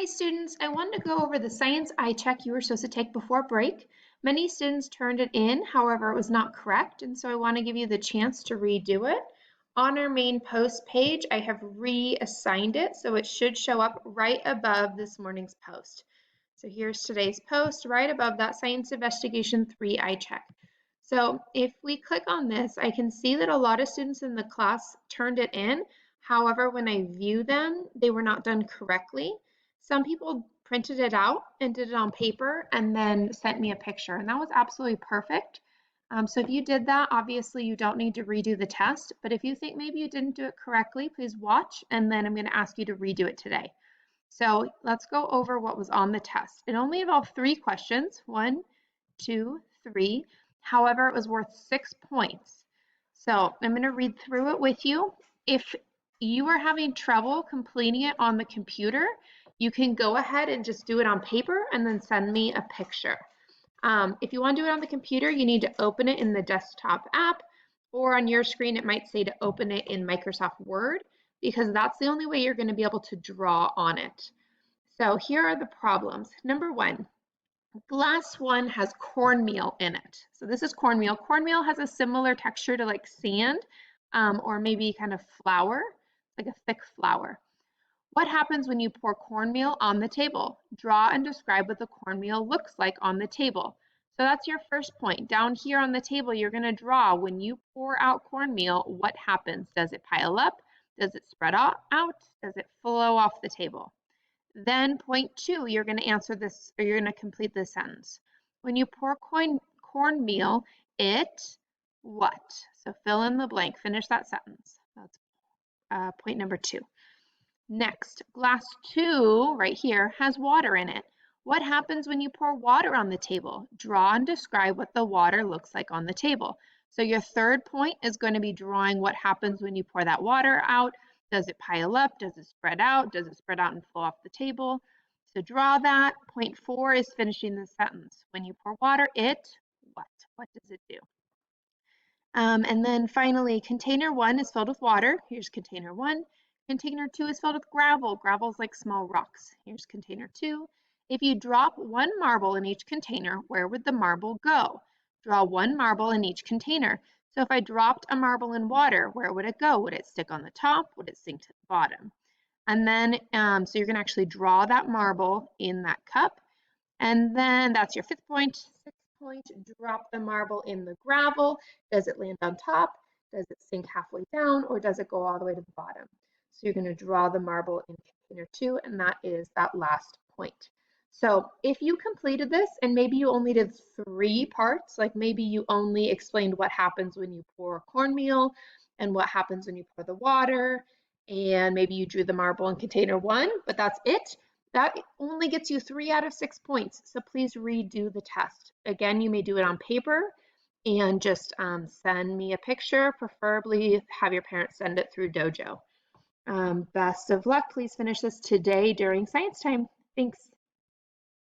Hi students, I wanted to go over the science eye check you were supposed to take before break. Many students turned it in, however, it was not correct, and so I want to give you the chance to redo it. On our main post page, I have reassigned it, so it should show up right above this morning's post. So here's today's post, right above that Science Investigation 3 eye check. So if we click on this, I can see that a lot of students in the class turned it in. However, when I view them, they were not done correctly. Some people printed it out and did it on paper and then sent me a picture, and that was absolutely perfect. So if you did that, obviously you don't need to redo the test, but if you think maybe you didn't do it correctly, please watch, and then I'm going to ask you to redo it today. So let's go over what was on the test. It only involved 3 questions, 1, 2, 3. However, it was worth 6 points. So I'm going to read through it with you. If you are having trouble completing it on the computer, you can go ahead and just do it on paper and then send me a picture. If you want to do it on the computer, you need to open it in the desktop app, or on your screen it might say to open it in Microsoft Word, because that's the only way you're going to be able to draw on it. So here are the problems. Number 1, glass 1 has cornmeal in it. So this is cornmeal. Cornmeal has a similar texture to like sand, or maybe kind of flour, like a thick flour. What happens when you pour cornmeal on the table? Draw and describe what the cornmeal looks like on the table. So that's your first point. Down here on the table, you're going to draw when you pour out cornmeal, what happens? Does it pile up? Does it spread out? Does it flow off the table? Then point 2, you're going to answer this, or you're going to complete this sentence. When you pour cornmeal, it what? So fill in the blank. Finish that sentence. That's point number 2. Next, glass 2, right here, has water in it. What happens when you pour water on the table? Draw and describe what the water looks like on the table. So your third point is going to be drawing what happens when you pour that water out. Does it pile up? Does it spread out? Does it spread out and flow off the table? So draw that. Point 4 is finishing the sentence. When you pour water, it what? What does it do? And then finally, container 1 is filled with water. Here's container 1. Container 2 is filled with gravel. Gravel is like small rocks. Here's container 2. If you drop 1 marble in each container, where would the marble go? Draw 1 marble in each container. So if I dropped a marble in water, where would it go? Would it stick on the top? Would it sink to the bottom? And then, so you're going to actually draw that marble in that cup. And then that's your 5th point. 6th point, drop the marble in the gravel. Does it land on top? Does it sink halfway down? Or does it go all the way to the bottom? So you're going to draw the marble in container 2, and that is that last point. So if you completed this and maybe you only did 3 parts, like maybe you only explained what happens when you pour cornmeal and what happens when you pour the water, and maybe you drew the marble in container 1, but that's it. That only gets you 3 out of 6 points. So please redo the test. Again, you may do it on paper and just send me a picture, preferably have your parents send it through Dojo. Best of luck. Please finish this today during science time. Thanks.